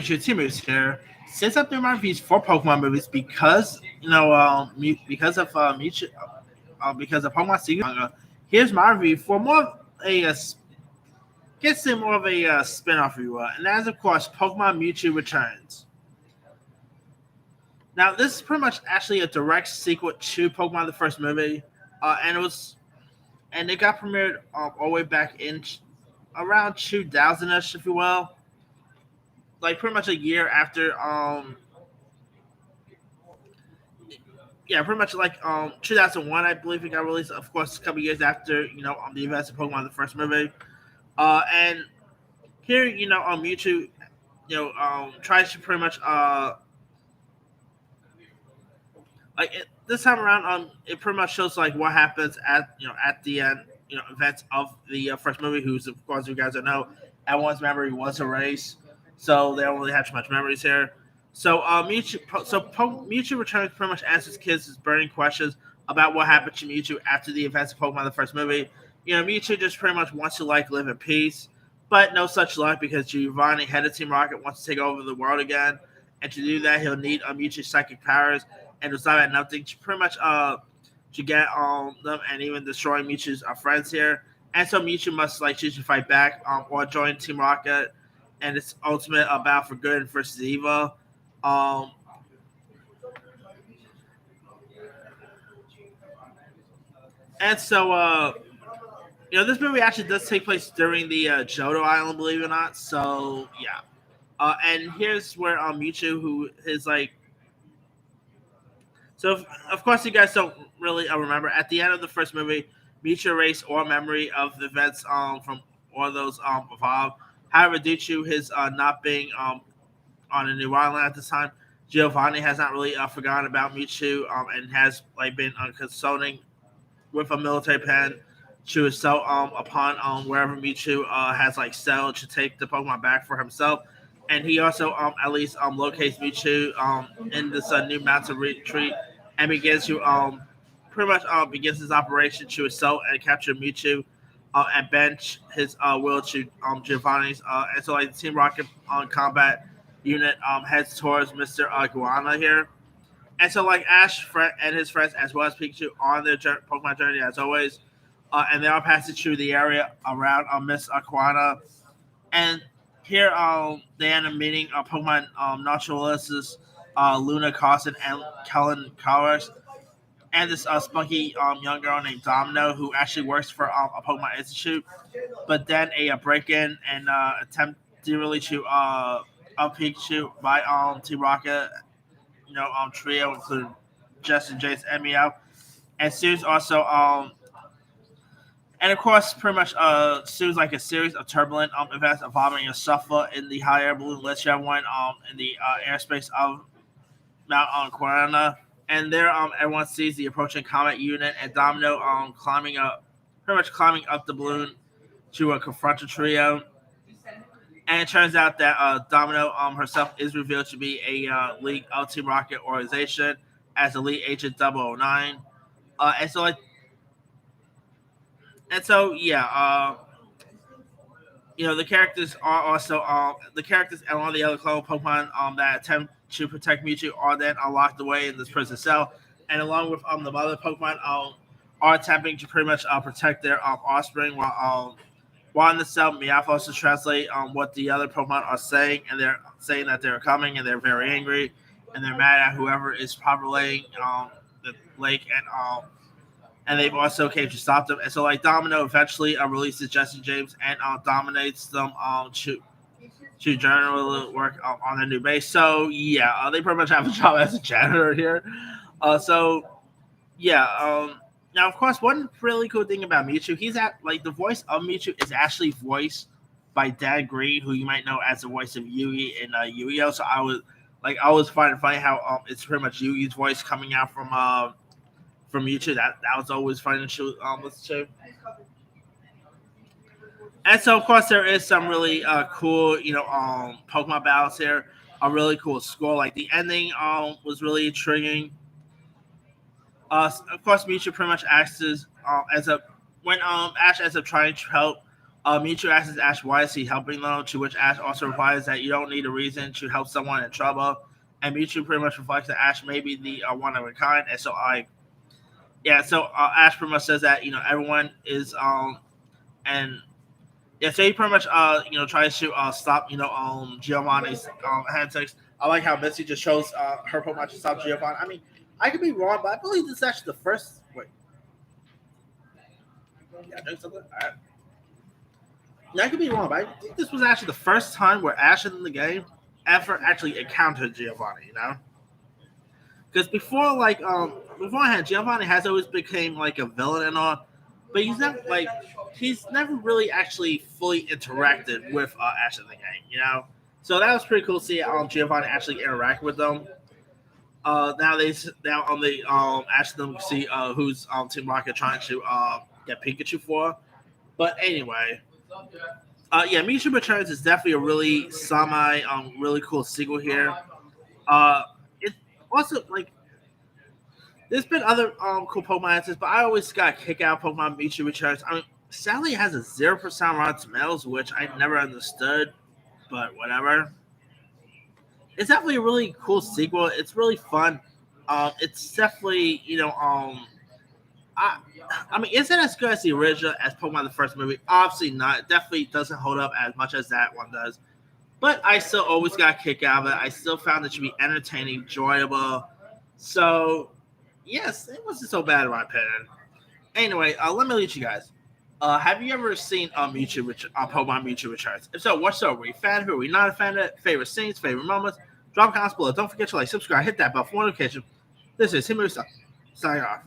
Mewtwo Team Moves here. Since I'm doing my reviews for Pokemon movies, because because of Pokemon Secret manga, here's my review for more of gets in more of a spin-off review, and that is of course Pokemon Mewtwo Returns. Now, this is pretty much actually a direct sequel to Pokemon the first movie, and it got premiered all the way back in around 2000ish, if you will, like pretty much a year after pretty much like 2001, I believe it got released. Of course, a couple years after the events of Pokemon the first movie, and here Mewtwo tries to pretty much this time around it pretty much shows like what happens at the end events of the first movie, who's of course you guys don't know everyone's memory was erased, so they don't really have too much memories here. So Mewtwo Returns pretty much answers kids' burning questions about what happened to Mewtwo after the events of Pokemon the first movie. Mewtwo just pretty much wants to live in peace, but no such luck because Giovanni, head of Team Rocket, wants to take over the world again, and to do that he'll need Mewtwo's psychic powers and decide at nothing to pretty much to get them and even destroy Mewtwo's friends here. And so Mewtwo must choose to fight back or join Team Rocket, and its ultimate battle for good versus evil. Um, and so this movie actually does take place during the Johto Island, believe it or not. So yeah, and here's where Mewtwo, who is of course you guys don't really remember at the end of the first movie, Mewtwo erased all memory of the events from all those evolved. However, due to his not being on a new island at this time, Giovanni has not really forgotten about Mewtwo and has been consulting with a military plan to assault upon wherever Mewtwo has settled to take the Pokemon back for himself. And he also at least locates Mewtwo in this new mountain retreat and begins to pretty much begins his operation to assault and capture Mewtwo and bench his will to Giovanni's. And so the Team Rocket combat unit heads towards Mr. Guana here. And so Ash and his friends as well as Pikachu on their Pokemon journey as always. And they are passing through the area around Miss Aquana. And here they end up meeting Pokemon Naturalists Luna Carson and Kellen Cowers, and this spunky young girl named Domino, who actually works for a Pokemon Institute, but then a break-in and attempt really to Pikachu by Team Rocket, trio including Justin, Jace, and Meow, and Sue's also and of course, pretty much seems like a series of turbulent events involving a suffer in the hot air balloon lets everyone in the airspace of Mount Corona. And there everyone sees the approaching comet unit and Domino pretty much climbing up the balloon to confront the trio. And it turns out that Domino herself is revealed to be a League of Team Rocket organization as Elite Agent 009. And so yeah, the characters are also the characters and all the other clone Pokemon that attempt to protect Mewtwo are then locked away in this prison cell, and along with the mother Pokemon are attempting to pretty much protect their offspring while in the cell. Meowth also translate what the other Pokemon are saying, and they're saying that they're coming and they're very angry and they're mad at whoever is populating the lake and they've also came to stop them. And so Domino eventually releases Jesse James and dominates them to general work on their new base. So yeah, they pretty much have a job as a janitor here. So yeah, now of course one really cool thing about Mewtwo, he's at the voice of Mewtwo is actually voiced by Dan Green, who you might know as the voice of Yugi in Yu-Gi-Oh. So I was finding funny how it's pretty much Yugi's voice coming out from Mewtwo. That was always fun to listen to. And so, of course, there is some really cool, Pokemon battles here. A really cool score. The ending was really intriguing. Of course, Mewtwo pretty much acts as when Ash ends up trying to help Mewtwo asks Ash why is he helping them, to which Ash also replies that you don't need a reason to help someone in trouble. And Mewtwo pretty much reflects that Ash may be the one of a kind. And so so Ash pretty much says that everyone is and yeah, so he pretty much tries to stop Giovanni's antics. I like how Missy just shows her Pokemon to stop Giovanni. I mean, I could be wrong, but I believe this is actually the first. Wait, yeah, I think something. All right. Yeah, I could be wrong, but I think this was actually the first time where Ash in the game ever actually encountered Giovanni. Because beforehand, Giovanni has always became like a villain and all, but he's never really actually fully interacted with Ash in the game. So that was pretty cool to see Giovanni actually interact with them. Now on the Ash them see who's Team Rocket trying to get Pikachu for. But anyway, Mewtwo Returns is definitely a really really cool sequel here. It also there's been other cool Pokemon answers, but I always got a kick out of Pokemon Mewtwo Returns. I mean, sadly, it has a 0% Rotten Tomatoes, which I never understood, but whatever. It's definitely a really cool sequel. It's really fun. It's definitely I mean, is it as good as the original as Pokemon the first movie? Obviously not. It definitely doesn't hold up as much as that one does. But I still always got a kick out of it. I still found it to be entertaining, enjoyable. So yes, it wasn't so bad in my opinion. Anyway, let me lead you guys. Have you ever seen Pokemon Mewtwo Returns? If so, what so? Were you a fan of it? Were you not a fan of it? Favorite scenes, favorite moments? Drop comments below. Don't forget to subscribe, hit that bell for notification. This is Himu signing off.